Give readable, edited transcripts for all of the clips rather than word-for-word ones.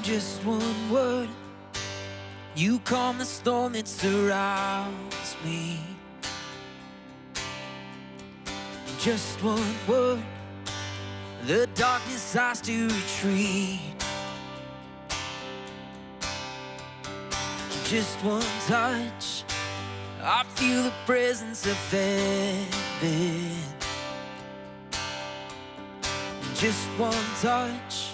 Just one word, you calm the storm that surrounds me. Just one word, the darkness starts to retreat. Just one touch, I feel the presence of heaven. Just one touch,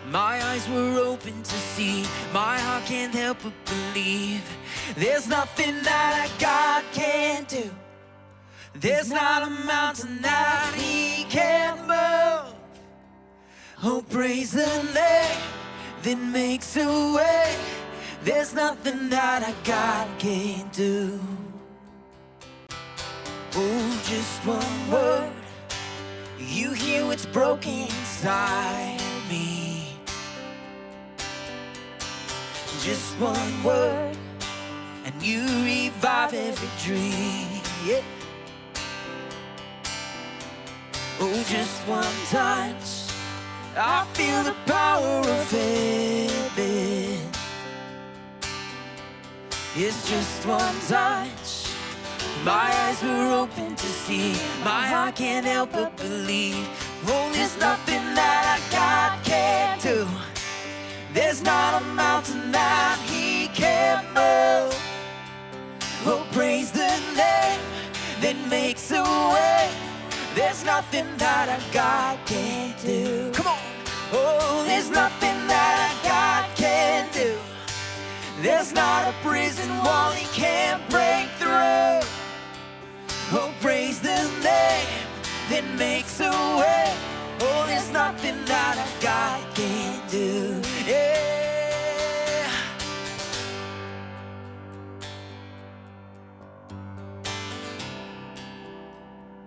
my eyes were open to see. My heart can't help but believe. There's nothing that God can't do. There's not a mountain that He can't move. Oh, praise the name that makes a way. There's nothing that God can't do. Oh, just one word, you hear what's broken inside me. Just one word, and you revive every dream. Yeah. Oh, just one touch, I feel the power of heaven. It's just one touch, my eyes were open to see. My heart can't help but believe. Oh, there's nothing that God can't do. There's not a mountain that He can't move. Oh, praise the name that makes a way. There's nothing that God can't do. Come on. Oh, there's nothing that God can't do. There's not a prison wall He can't break through. Oh, praise the name that makes a way. Oh, there's nothing that God can't do. Yeah.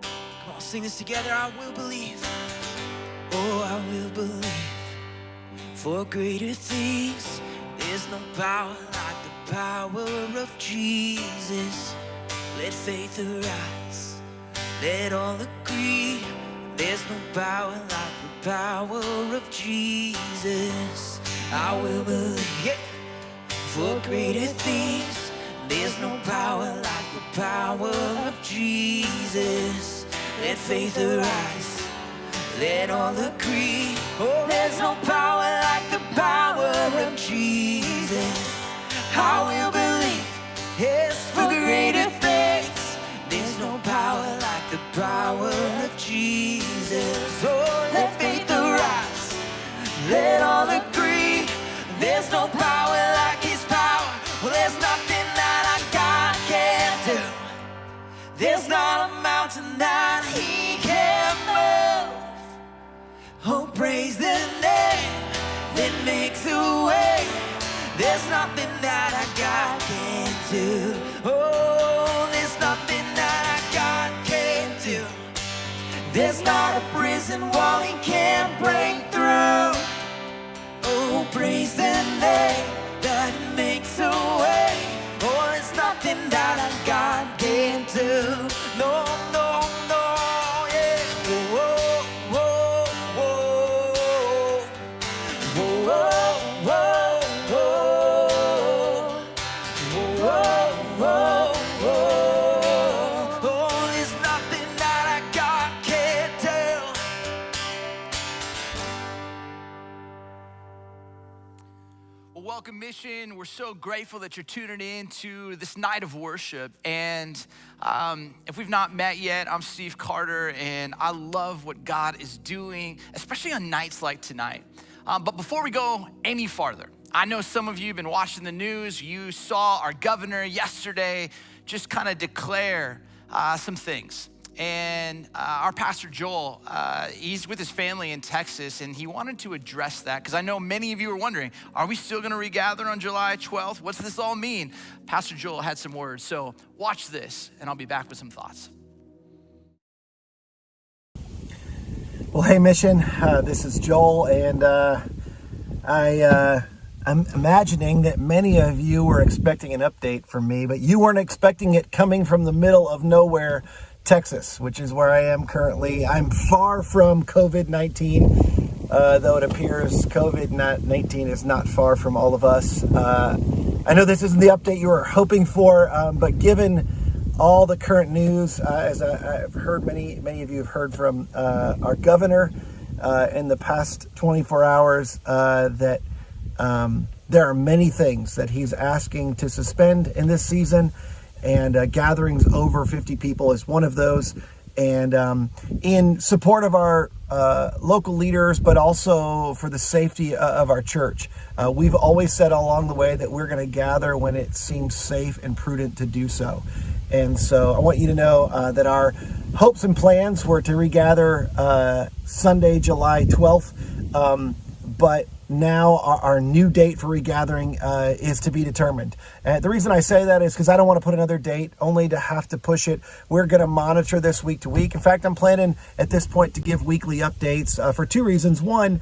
Come on, sing this together. I will believe. Oh, I will believe. For greater things, there's no power like the power of Jesus. Let faith arise, let all agree. There's no power like the power of Jesus. I will believe, yeah. For greater things, there's no power like the power of Jesus. Let faith arise, let all agree. Oh, there's no power like the power of Jesus. I will believe, yes, for greater things. There's no power like the power of Jesus. Oh, let faith arise, let all agree. There's no power like His power. Well, there's nothing that God can't do. There's not a mountain that He can't move. Oh, praise the name that makes a way. There's nothing that God can't do. Oh, there's nothing that God can't do. There's not a prison wall He can't break through. Oh, praise the name that makes a way. Oh, there's nothing that God can't do. No, no, no, yeah. Whoa, whoa, whoa, whoa, whoa, whoa, whoa, whoa. Oh, there's nothing that God can't tell. Well, welcome, Mission. We're so grateful that you're tuning in to this night of worship. And if we've not met yet, I'm Steve Carter, and I love what God is doing, especially on nights like tonight. But before we go any farther, I know some of you have been watching the news. You saw our governor yesterday just kind of declare some things. And our pastor Joel, he's with his family in Texas, and he wanted to address that because I know many of you are wondering, are we still going to regather on July 12th? What's this all mean? Pastor Joel had some words, so watch this, and I'll be back with some thoughts. Well, hey, Mission, this is Joel, and I'm imagining that many of you were expecting an update from me, but you weren't expecting it coming from the middle of nowhere, Texas, which is where I am currently. I'm far from COVID-19. though it appears COVID-19 is not far from all of us. I know this isn't the update you were hoping for, but given all the current news, as I've heard many of you have heard from our governor in the past 24 hours, that there are many things that he's asking to suspend in this season, and gatherings over 50 people is one of those. And in support of our local leaders, but also for the safety of our church, we've always said all along the way that we're going to gather when it seems safe and prudent to do so. And so I want you to know that our hopes and plans were to regather Sunday, July 12th, but now our new date for regathering is to be determined. And the reason I say that is because I don't want to put another date only to have to push it. We're going to monitor this week to week. In fact, I'm planning at this point to give weekly updates for two reasons. One,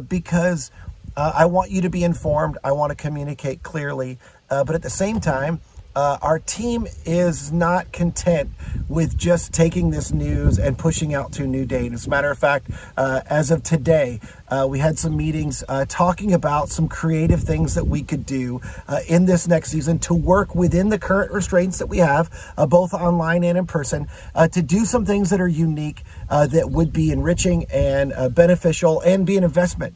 because I want you to be informed. I want to communicate clearly. But at the same time, our team is not content with just taking this news and pushing out to a new date. As a matter of fact, as of today, we had some meetings talking about some creative things that we could do in this next season to work within the current restraints that we have, both online and in person, to do some things that are unique, that would be enriching and beneficial and be an investment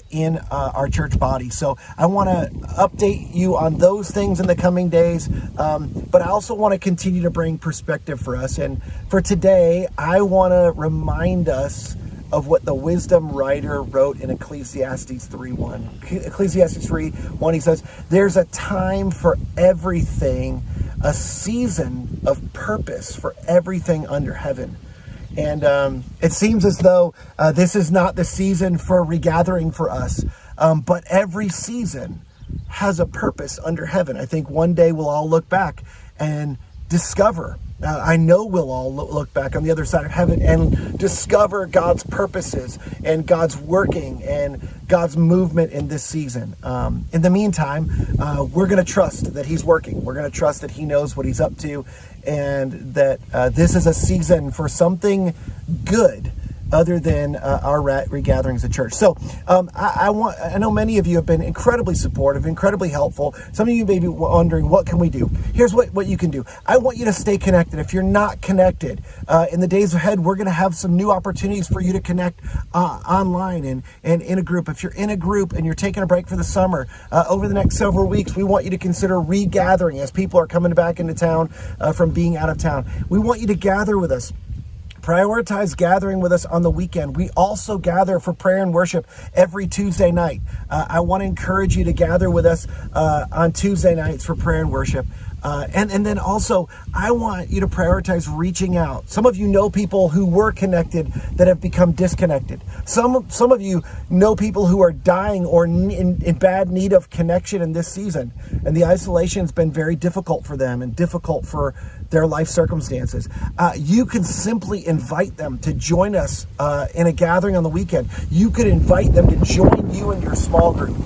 in our church body. So I want to update you on those things in the coming days, but I also want to continue to bring perspective for us. And for today, I want to remind us of what the wisdom writer wrote in Ecclesiastes 3:1. Ecclesiastes 3:1, he says, "There's a time for everything, a season of purpose for everything under heaven." And it seems as though this is not the season for regathering for us, but every season has a purpose under heaven. I think one day we'll all look back and discover, I know we'll all look back on the other side of heaven and discover God's purposes and God's working and God's movement in this season. In the meantime, we're going to trust that he's working. We're going to trust that he knows what he's up to, and that this is a season for something good other than our regatherings at church. So I know many of you have been incredibly supportive, incredibly helpful. Some of you may be wondering, what can we do? Here's what you can do. I want you to stay connected. If you're not connected, in the days ahead, we're going to have some new opportunities for you to connect online and in a group. If you're in a group and you're taking a break for the summer, over the next several weeks, we want you to consider regathering as people are coming back into town from being out of town. We want you to gather with us. Prioritize gathering with us on the weekend. We also gather for prayer and worship every Tuesday night. I want to encourage you to gather with us on Tuesday nights for prayer and worship. And then also, I want you to prioritize reaching out. Some of you know people who were connected that have become disconnected. Some of you know people who are dying or in bad need of connection in this season. And the isolation has been very difficult for them and difficult for their life circumstances. You can simply invite them to join us in a gathering on the weekend. You could invite them to join you in your small group.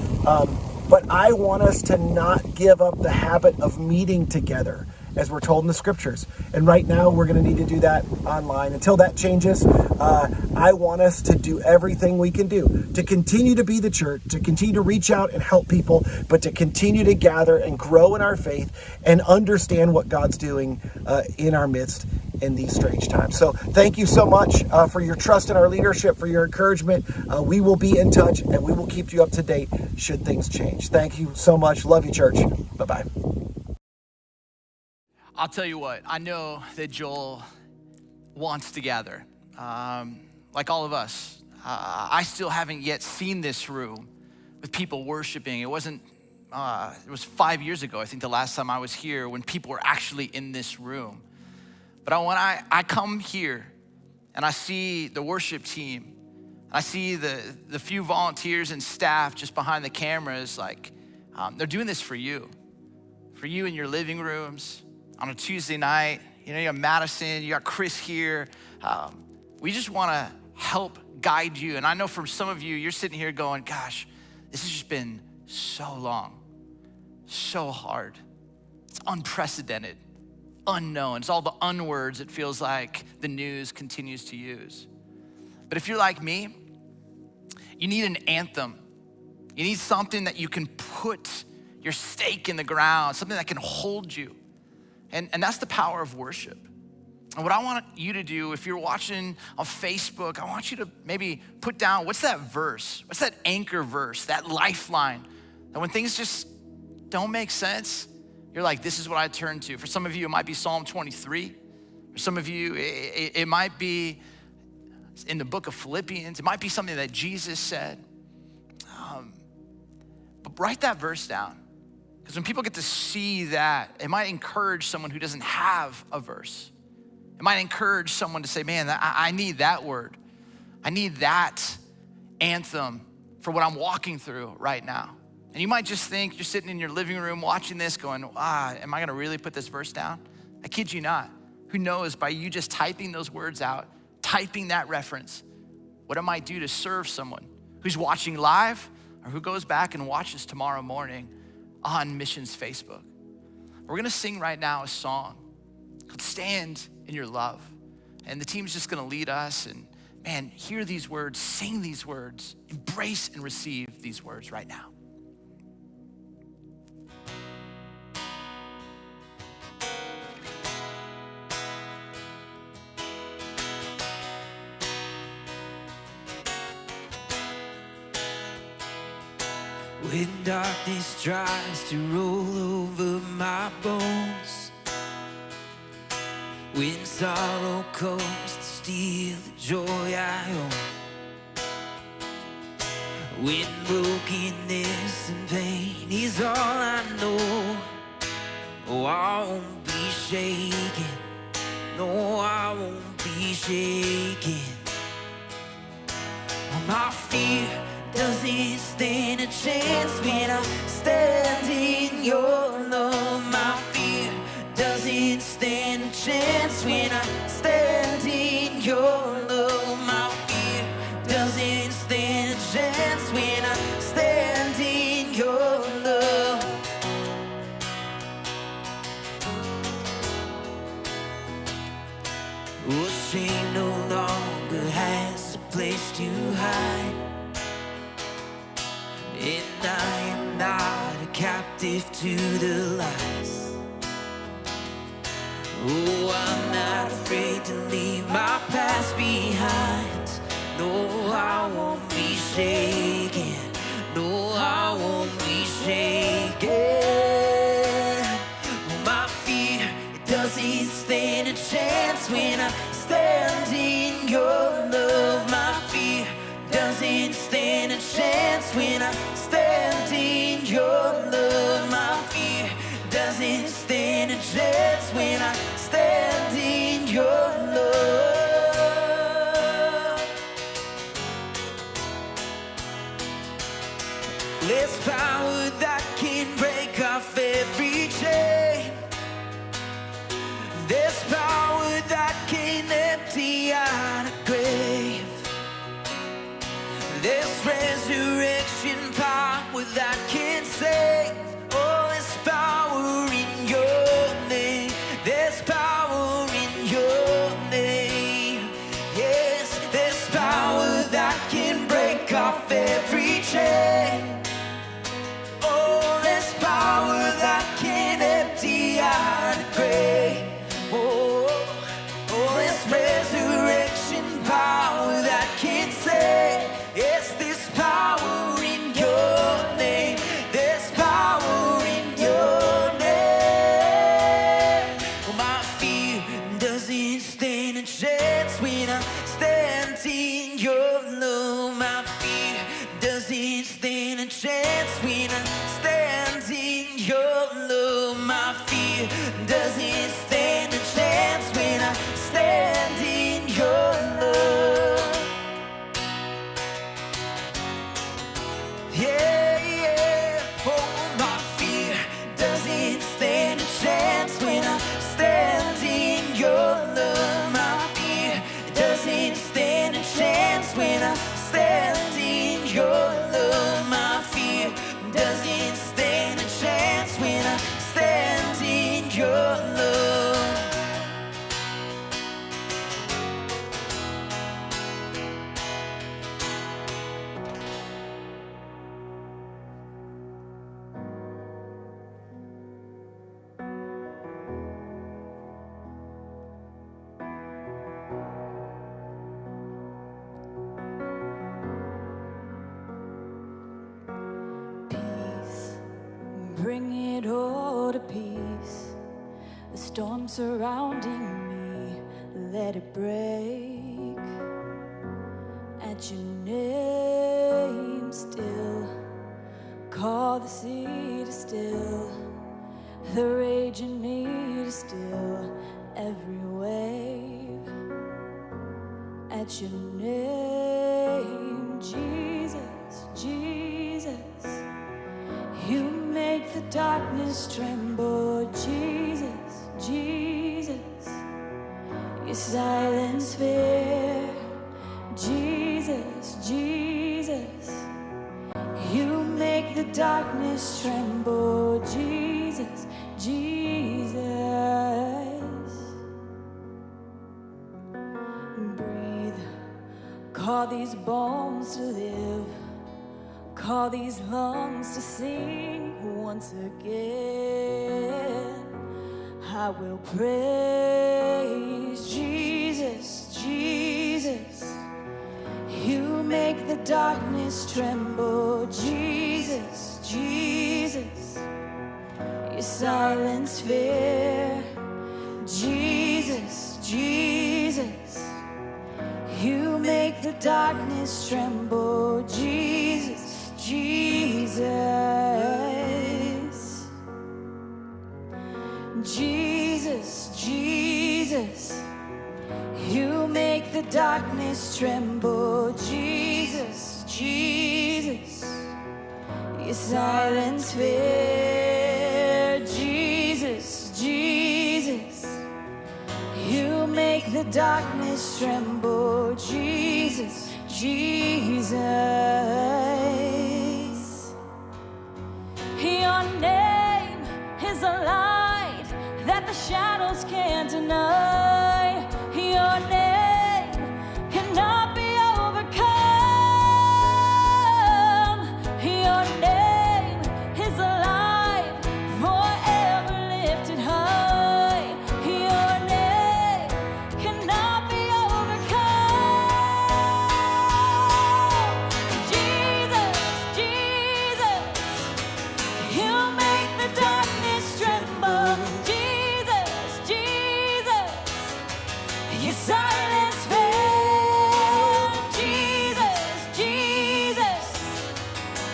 But I want us to not give up the habit of meeting together, as we're told in the scriptures. And right now, we're going to need to do that online. Until that changes, I want us to do everything we can do to continue to be the church, to continue to reach out and help people, but to continue to gather and grow in our faith and understand what God's doing in our midst in these strange times. So thank you so much for your trust in our leadership, for your encouragement. We will be in touch and we will keep you up to date should things change. Thank you so much. Love you, church. Bye-bye. I'll tell you what, I know that Joel wants to gather, like all of us. I still haven't yet seen this room with people worshiping. It was 5 years ago, I think, the last time I was here, when people were actually in this room. But when I come here and I see the worship team, I see the few volunteers and staff just behind the cameras, they're doing this for you in your living rooms on a Tuesday night. You know, you got Madison, you got Chris here. We just want to help guide you. And I know for some of you, you're sitting here going, gosh, this has just been so long, so hard. It's unprecedented, unknown. It's all the unwords it feels like the news continues to use. But if you're like me, You need an anthem. You need something that you can put your stake in the ground, something that can hold you. And that's the power of worship. And what I want you to do, if you're watching on Facebook, I want you to maybe put down, what's that verse? What's that anchor verse, that lifeline? That when things just don't make sense, you're like, this is what I turn to. For some of you, it might be Psalm 23. For some of you, it might be in the book of Philippians. It might be something that Jesus said. But write that verse down. Because when people get to see that, it might encourage someone who doesn't have a verse. It might encourage someone to say, man, I need that word. I need that anthem for what I'm walking through right now. And you might just think, you're sitting in your living room watching this going, am I gonna really put this verse down? I kid you not. Who knows, by you just typing those words out, typing that reference, what it might do to serve someone who's watching live or who goes back and watches tomorrow morning on Missions Facebook. We're gonna sing right now a song called Stand in Your Love. And the team's just gonna lead us and man, hear these words, sing these words, embrace and receive these words right now. When darkness tries to roll over my bones, when sorrow comes to steal the joy I own, when brokenness and pain is all I know, oh, I won't be shaken, no, I won't be shaken. Oh, my fear doesn't stand a chance when I stand in your love. My fear doesn't stand a chance when I stand in your love. My fear doesn't stand a chance when I stand in your love. Oh, shame no longer has a place to hide. And I am not a captive to the lies. Oh, I'm not afraid to leave my past behind. No, I won't be shaken. No, I won't be shaken. Oh, my fear, it doesn't stand a chance when I stand in your love. My fear doesn't stand a chance when I stand in your love. My fear doesn't stand a chance when I stand in your love. There's power that can break off every chain. There's power that can empty out a grave. There's resurrection power that can save. Oh, there's power in your name. There's power in your name. Yes, there's power that can break off every chain. Oh, there's power that can empty out a grave. Oh, there's resurrection power that can save. Yes, there's power in your name. There's power in your name. Oh, my fear doesn't stand a chance when I stand in your love. My fear doesn't stand a chance when I stand in your love. My fear doesn't stand a chance when I stand in your love. Yeah, yeah. Oh, my fear doesn't stand a chance when I stand in your love. My fear doesn't stand a chance when I stand in your love. My fear doesn't stand a chance when I stand in your love. storm surrounding me, let it break. At your name still, call the sea to still, the rage in me to still every wave. At your name, Jesus, Jesus, you make the darkness tremble. Jesus, Jesus, you silence fear. Jesus, Jesus, you make the darkness tremble. Jesus, Jesus. Breathe, call these bones to live, call these lungs to sing once again. I will praise Jesus, Jesus. You make the darkness tremble. Jesus, Jesus. You silence fear. Jesus, Jesus. You make the darkness tremble. Jesus, Jesus. Jesus, Jesus. You make the darkness tremble. Jesus, Jesus. You silence fear. Jesus, Jesus. You make the darkness tremble. Jesus, Jesus. Your name is a light that the shadows can't deny. Your name cannot be overcome. Your name is alive, forever lifted high. Your name cannot be overcome. Jesus, Jesus, you make the darkness tremble. Jesus, Jesus, you silence fear. Jesus, Jesus,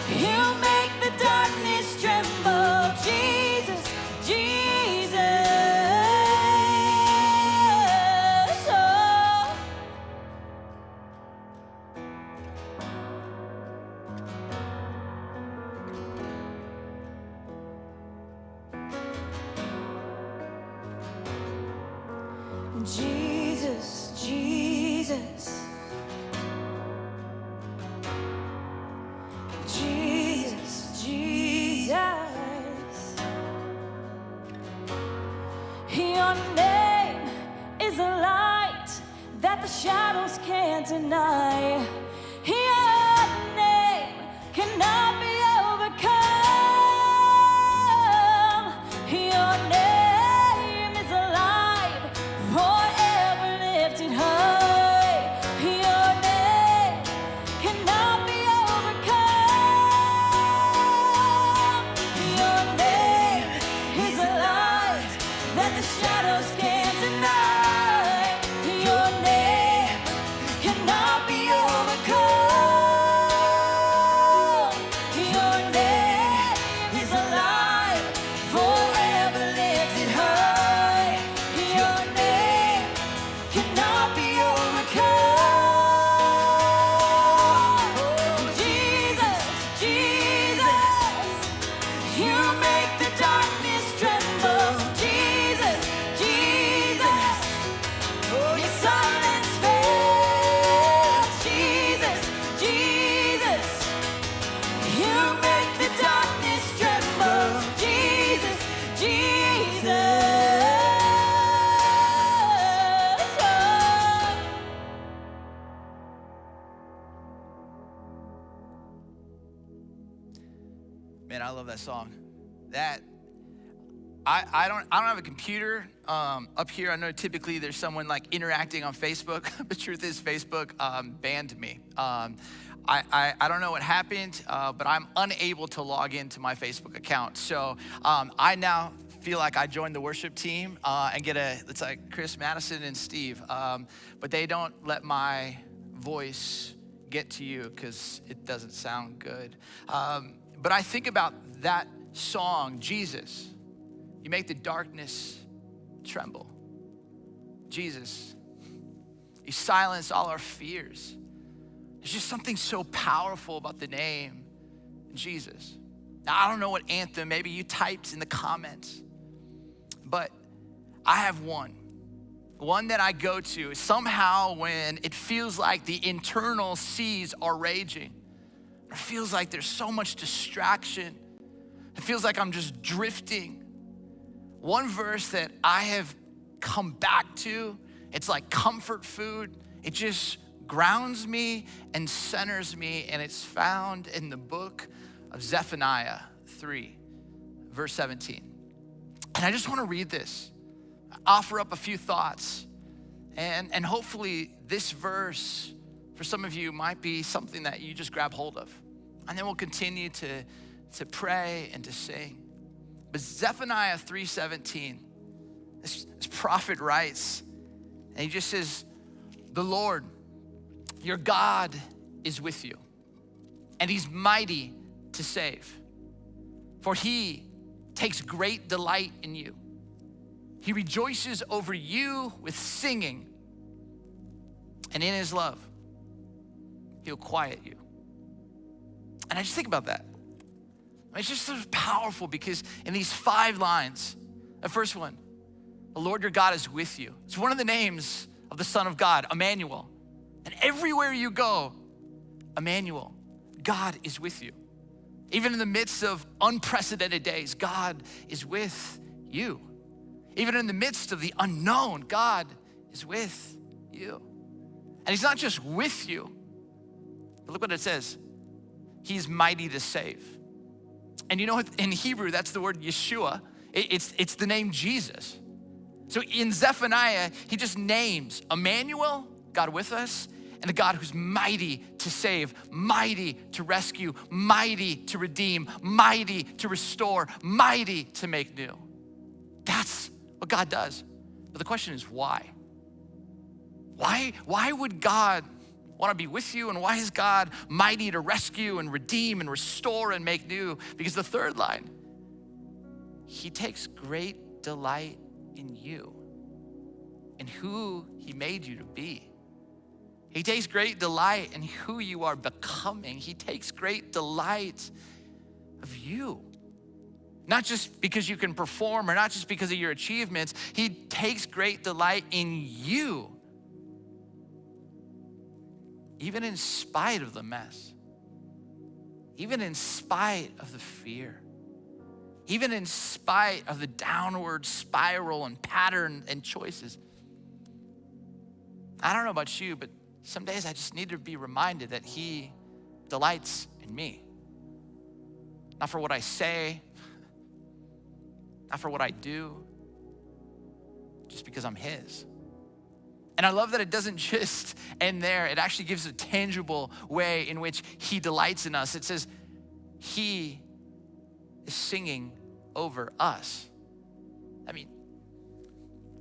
you make the darkness tremble. Jesus, Jesus. Oh. Jesus, Jesus, Jesus, Jesus. Your name is a light that the shadows can't deny. Your name cannot be overcome. Your name is alive, forever lifted high. Your name cannot be overcome. Your name is a light that the shadows can't deny. Your name cannot be overcome. Your name is alive, forever lifted high. Your name cannot be overcome. Jesus, Jesus, you make the darkness tremble. Jesus, Jesus, oh, you silence fear. Jesus, Jesus, you make the darkness tremble. Jesus, Jesus. Oh. Man, I love that song. That I don't have a computer up here. I know typically there's someone like interacting on Facebook, but the truth is Facebook banned me. I don't know what happened, but I'm unable to log into my Facebook account. So I now feel like I joined the worship team and it's like Chris Madison and Steve, but they don't let my voice get to you because it doesn't sound good. But I think about that song, Jesus, you make the darkness tremble. Jesus, you silence all our fears. There's just something so powerful about the name Jesus. Now, I don't know what anthem, maybe you typed in the comments, but I have one that I go to somehow when it feels like the internal seas are raging. It feels like there's so much distraction. It feels like I'm just drifting. One verse that I have come back to, it's like comfort food. It just grounds me and centers me, and it's found in the book of Zephaniah 3, verse 17. And I just want to read this, offer up a few thoughts, and hopefully this verse for some of you might be something that you just grab hold of. And then we'll continue to pray and to sing. But Zephaniah 3:17, this prophet writes, and he just says, the Lord, your God is with you, and he's mighty to save. For he takes great delight in you. He rejoices over you with singing, and in his love, he'll quiet you. And I just think about that. It's just so powerful because in these 5 lines, the first one, the Lord your God is with you. It's one of the names of the Son of God, Emmanuel. And everywhere you go, Emmanuel, God is with you. Even in the midst of unprecedented days, God is with you. Even in the midst of the unknown, God is with you. And he's not just with you, but look what it says. He's mighty to save. And you know what? In Hebrew, that's the word Yeshua. It's the name Jesus. So in Zephaniah, he just names Emmanuel, God with us, and the God who's mighty to save, mighty to rescue, mighty to redeem, mighty to restore, mighty to make new. That's what God does. But the question is why? Why would God want to be with you, and why is God mighty to rescue and redeem and restore and make new? Because the third line, he takes great delight in you and who he made you to be. He takes great delight in who you are becoming. He takes great delight of you. Not just because you can perform or not just because of your achievements. He takes great delight in you. Even in spite of the mess. Even in spite of the fear. Even in spite of the downward spiral and pattern and choices. I don't know about you, but some days I just need to be reminded that he delights in me. Not for what I say, not for what I do, just because I'm his. And I love that it doesn't just end there. It actually gives a tangible way in which he delights in us. It says he is singing over us. I mean,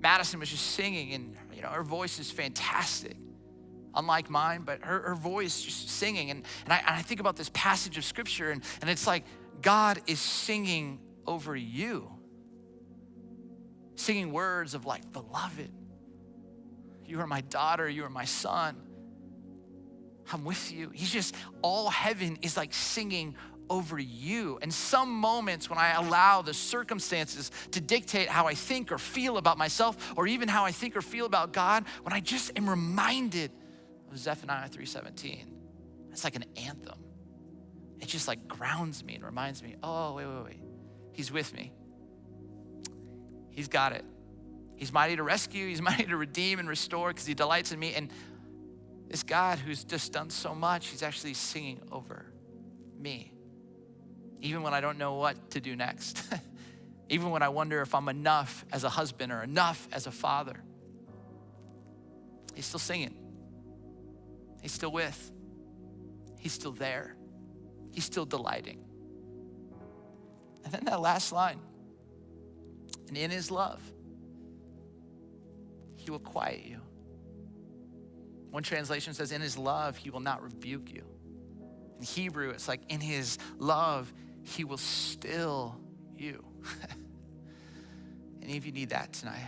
Madison was just singing, and her voice is fantastic. Unlike mine, but her voice just singing. And I think about this passage of scripture, and it's like God is singing over you. Singing words of like, beloved, you are my daughter, you are my son. I'm with you. He's just, all heaven is like singing over you. And some moments when I allow the circumstances to dictate how I think or feel about myself, or even how I think or feel about God, when I just am reminded of Zephaniah 3:17, it's like an anthem. It just like grounds me and reminds me, oh, wait. He's with me. He's got it. He's mighty to rescue. He's mighty to redeem and restore because he delights in me. And this God who's just done so much, he's actually singing over me. Even when I don't know what to do next. Even when I wonder if I'm enough as a husband or enough as a father. He's still singing. He's still with. He's still there. He's still delighting. And then that last line, And in his love, he will quiet you. One translation says, in his love, he will not rebuke you. In Hebrew, it's like, in his love, he will still you. Any of you need that tonight?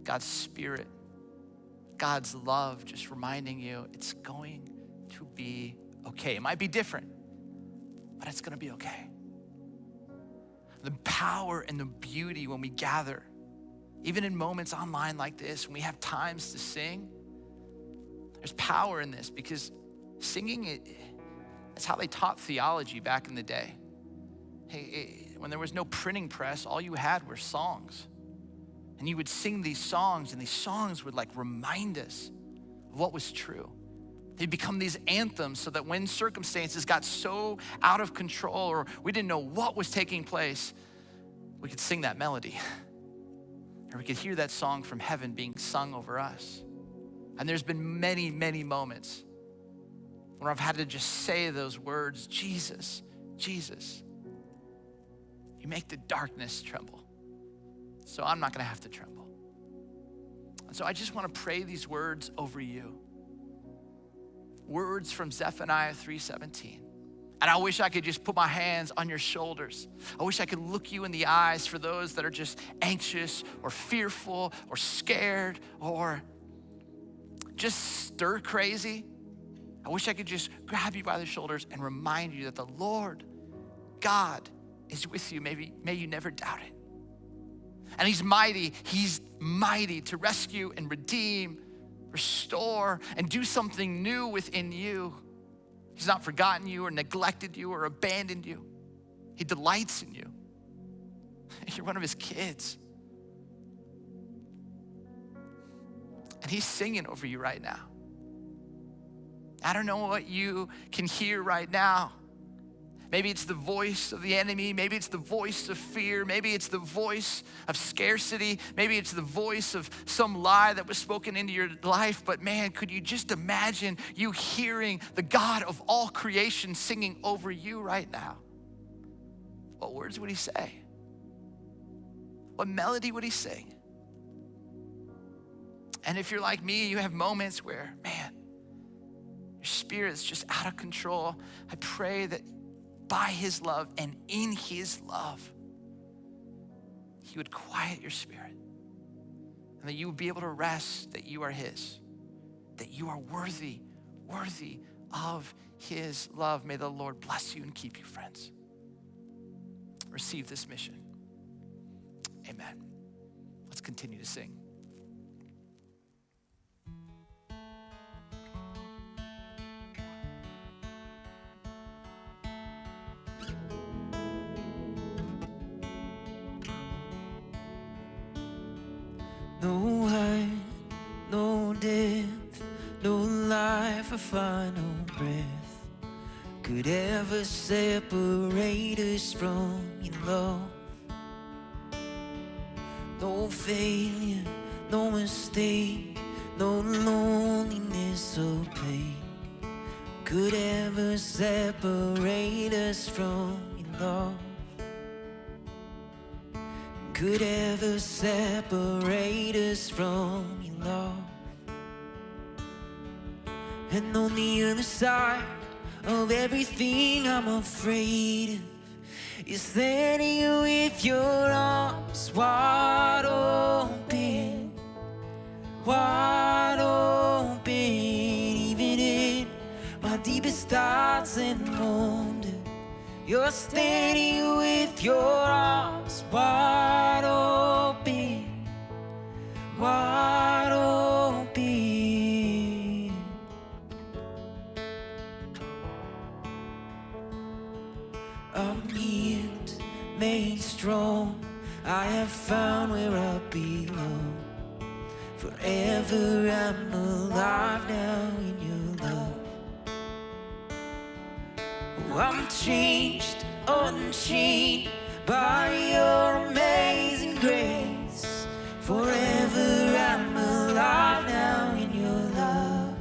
God's Spirit, God's love, just reminding you it's going to be okay. It might be different, but it's gonna be okay. The power and the beauty when we gather, even in moments online like this, when we have times to sing, there's power in this because singing, that's how they taught theology back in the day. Hey, when there was no printing press, all you had were songs. And you would sing these songs, and these songs would like remind us of what was true. They'd become these anthems so that when circumstances got so out of control or we didn't know what was taking place, we could sing that melody. Or we could hear that song from heaven being sung over us. And there's been many, many moments where I've had to just say those words, Jesus, Jesus, you make the darkness tremble. So I'm not gonna have to tremble. And so I just wanna pray these words over you. Words from Zephaniah 3:17. And I wish I could just put my hands on your shoulders. I wish I could look you in the eyes for those that are just anxious or fearful or scared or just stir crazy. I wish I could just grab you by the shoulders and remind you that the Lord God is with you. May you never doubt it. And he's mighty to rescue and redeem, restore, and do something new within you. He's not forgotten you or neglected you or abandoned you. He delights in you. You're one of his kids. And he's singing over you right now. I don't know what you can hear right now. Maybe it's the voice of the enemy. Maybe it's the voice of fear. Maybe it's the voice of scarcity. Maybe it's the voice of some lie that was spoken into your life. But man, could you just imagine you hearing the God of all creation singing over you right now? What words would he say? What melody would he sing? And if you're like me, you have moments where, man, your spirit's just out of control. I pray that by his love and in his love, he would quiet your spirit and that you would be able to rest that you are his, that you are worthy of his love. May the Lord bless you and keep you, friends. Receive this mission. Amen. Let's continue to sing. No height, no depth, no life or final breath could ever separate us from your love. No failure, no mistake, no loneliness or pain could ever separate us from your love. Could ever separate us from your love. And on the other side of everything I'm afraid of is standing you with your arms wide open, wide open. Even in my deepest thoughts and wonder, you're standing with your arms wide open, wide open. I'm healed, made strong. I have found where I belong. Forever I'm alive now in your love. I'm changed, unchained by your amazing grace. Forever I'm alive now in your love.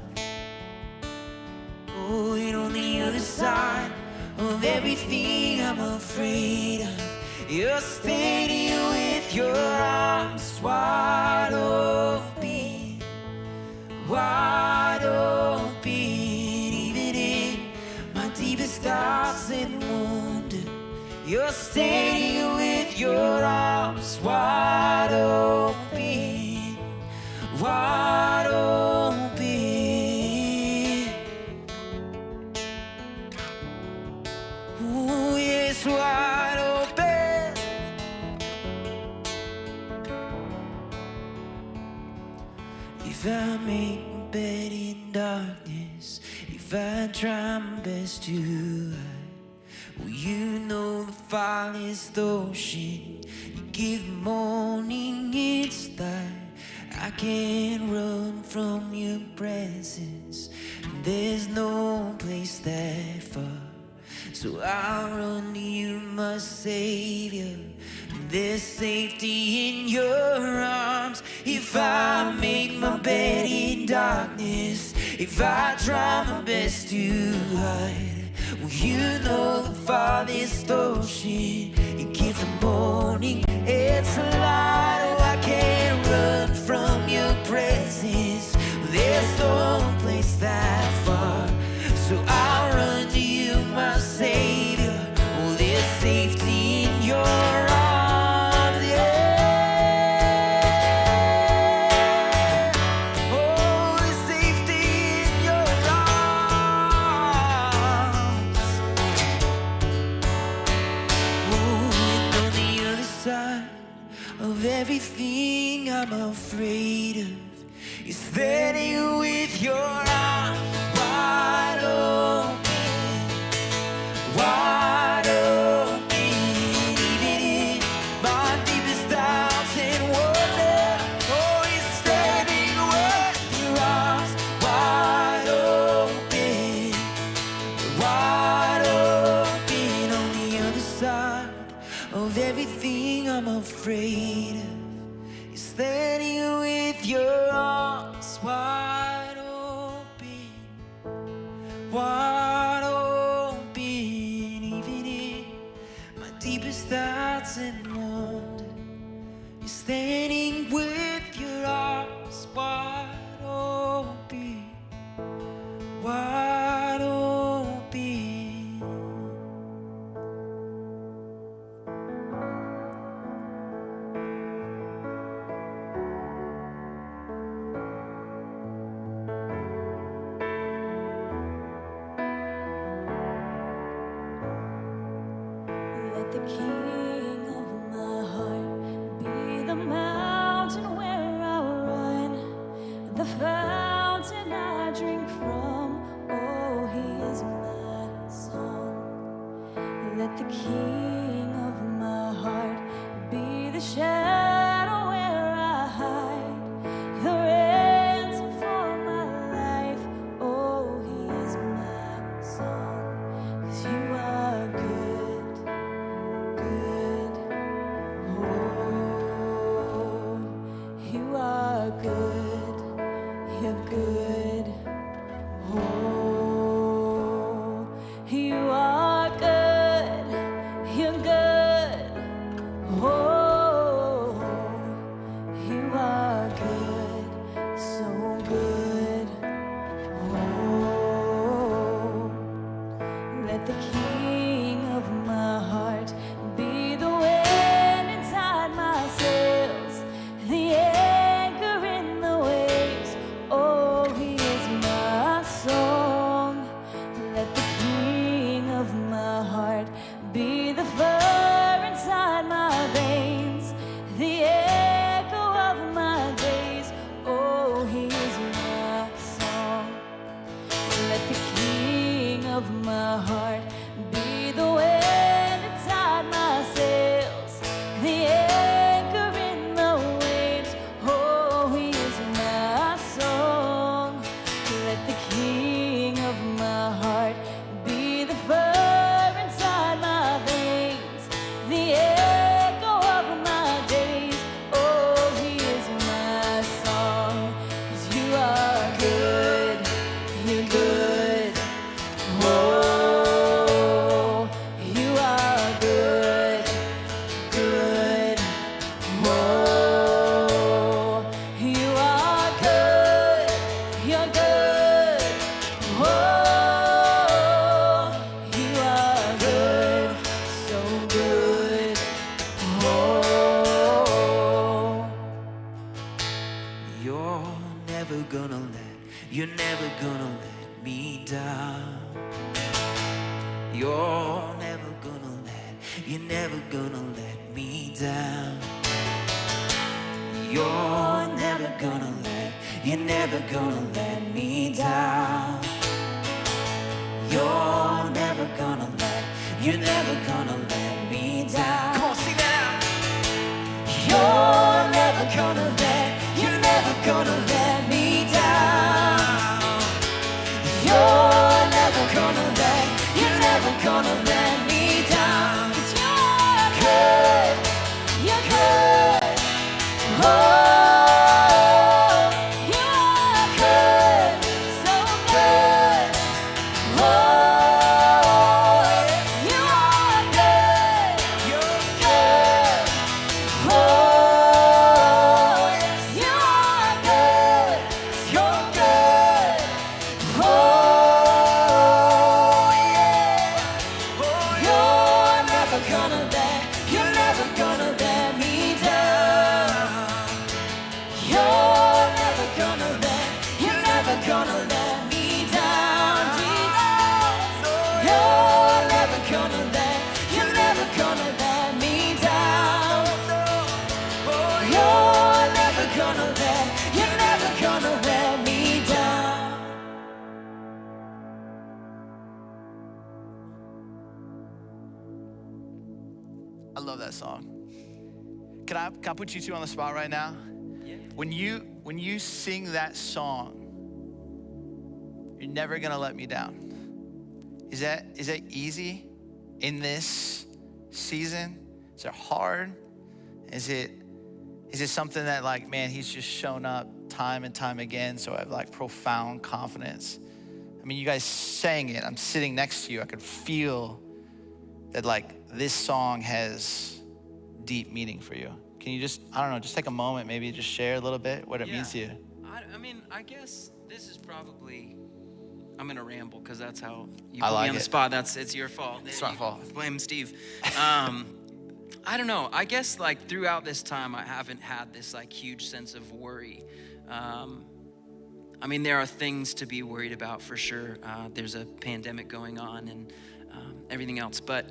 Oh, and on the other side of everything I'm afraid of You're standing with your arms wide open, wide open. Even in my deepest doubts and wonder, you're standing with your arms wide open, wide open. Ooh, yes, wide open. If I make my bed in darkness, if I try my best to hide, well, you know the farthest ocean, you give the morning its light. I can't run from your presence, and there's no place that far. So I'll run to you, my Savior. There's safety in your arms. If I make my bed in darkness, if I try my best to hide, well, you know the farthest ocean, you give the morning its light. Oh, I can't run from your presence, there's no place that far. So I'll run to you, my Savior. Oh, there's safety in your arms, yeah. Oh, there's safety in your arms. Oh, and on the other side of everything I'm afraid of, you're standing with your arms wide open, wide open. Even in my deepest doubts and wonder, oh, you're standing with your arms wide open, wide open. On the other side of everything I'm afraid of, you're standing with your arms wide open, wide open. Even in my deepest doubts and wonder, you're standing with your arms wide open, wide open. Let the king of my heart be the mountain where I run, the fountain I drink from. Oh, he is my song. Let the king of my heart be the shadow where I hide, the ransom for my life. Oh, he is my song. 'Cause you are good, good. Oh, you are good, you're good. Oh, you are good, you're good. Oh, you are good, so good. Oh, let the king of my heart be the wind inside my sails, the anchor in the waves. Oh, he never gonna you're never gonna let me down. You're never gonna let me down. You're never gonna let me down. You're never gonna let me down. Come on, sing that out. You're never gonna let me down. You're never gonna let me down. 'Cause you're good, you're good. Oh, you're good, so good. Oh, you are good, you're good. Oh, you are good, you're good. Oh, yeah. You're never gonna let me down. You're never gonna let me down, Jesus. You're never gonna let me down. You're never gonna let me down. I love that song. Can I put you two on the spot right now? Yeah. When you sing that song, you're never gonna let me down. Is that easy in this season? Is it hard? Is it something that like, man, he's just shown up time and time again, so I have like profound confidence? I mean, you guys sang it. I'm sitting next to you. I could feel that like this song has deep meaning for you. Can you just, I don't know, just take a moment, maybe just share a little bit what it means to you? I mean, I guess this is probably, I'm gonna ramble because that's how you I put like me on the it. spot. It's your fault. It's my fault. Blame Steve. I don't know. I guess like throughout this time, I haven't had this like huge sense of worry. I mean, there are things to be worried about for sure. There's a pandemic going on and everything else. But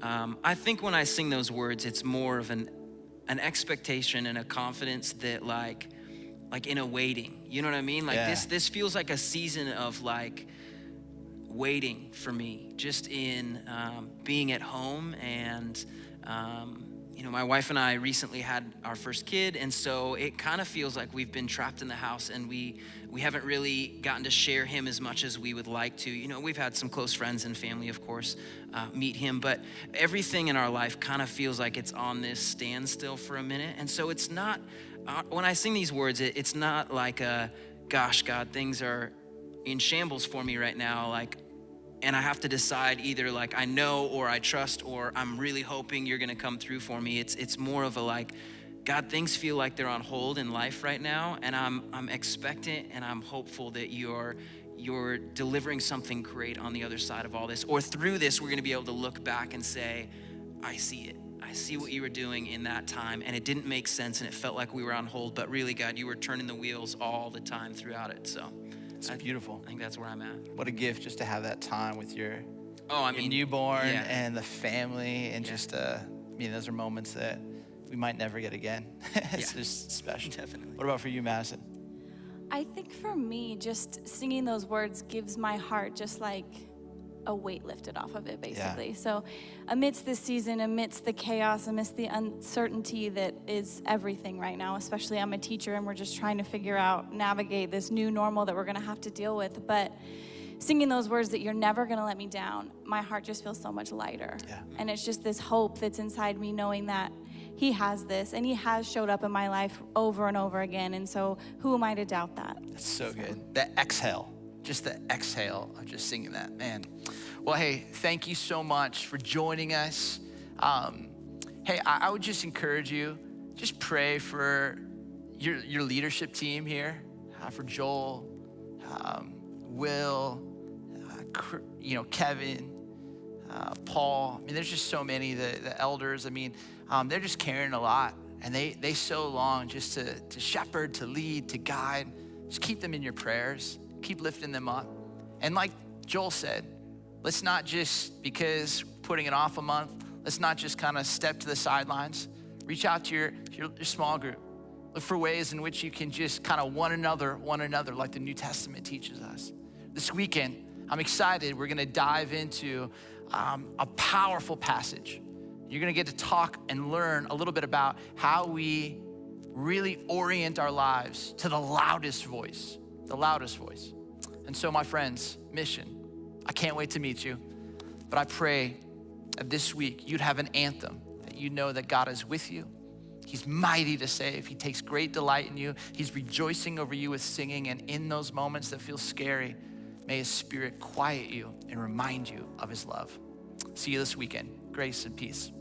I think when I sing those words, it's more of an expectation and a confidence that like in a waiting. You know what I mean? Like Yeah. this feels like a season of like waiting for me, just in being at home. And you know, my wife and I recently had our first kid, and so it kind of feels like we've been trapped in the house, and we haven't really gotten to share him as much as we would like to. You know, we've had some close friends and family, of course, meet him, but everything in our life kind of feels like it's on this standstill for a minute. And so it's not, when I sing these words, it's not like gosh, God, things are in shambles for me right now, like, and I have to decide either like I know or I trust or I'm really hoping you're gonna come through for me. It's more of a like, God, things feel like they're on hold in life right now, and I'm expectant and I'm hopeful that you're delivering something great on the other side of all this. Or through this, we're gonna be able to look back and say, I see it. I see what you were doing in that time, and it didn't make sense and it felt like we were on hold, but really, God, you were turning the wheels all the time throughout it. So It's beautiful. I think that's where I'm at. What a gift just to have that time with your Oh, your newborn yeah. and the family, and just those are moments that we might never get again. It's Yeah. just special. Definitely. What about for you, Madison? I think for me, just singing those words gives my heart just like a weight lifted off of it, basically. So amidst this season, amidst the chaos, amidst the uncertainty that is everything right now, especially I'm a teacher and we're just trying to figure out, navigate this new normal that we're gonna have to deal with. But singing those words that you're never gonna let me down, my heart just feels so much lighter. Yeah. And it's just this hope that's inside me, knowing that he has this and he has showed up in my life over and over again. And so who am I to doubt that? That's so good. That exhale, just the exhale of just singing that, man. Well, hey, thank you so much for joining us. Hey, I would just encourage you, just pray for your leadership team here, for Joel, Will, Kevin, Paul. I mean, there's just so many, the elders. I mean, they're just carrying a lot. And they so long just to shepherd, to lead, to guide. Just keep them in your prayers. Keep lifting them up. And like Joel said, let's not just, because putting it off a month, let's not just kind of step to the sidelines. Reach out to your small group. Look for ways in which you can just kind of one another like the New Testament teaches us. This weekend, I'm excited. We're gonna dive into a powerful passage. You're gonna get to talk and learn a little bit about how we really orient our lives to the loudest voice. And so my friends, Mission, I can't wait to meet you, but I pray that this week you'd have an anthem, that you know that God is with you. He's mighty to save. He takes great delight in you. He's rejoicing over you with singing, and in those moments that feel scary, may his Spirit quiet you and remind you of his love. See you this weekend. Grace and peace.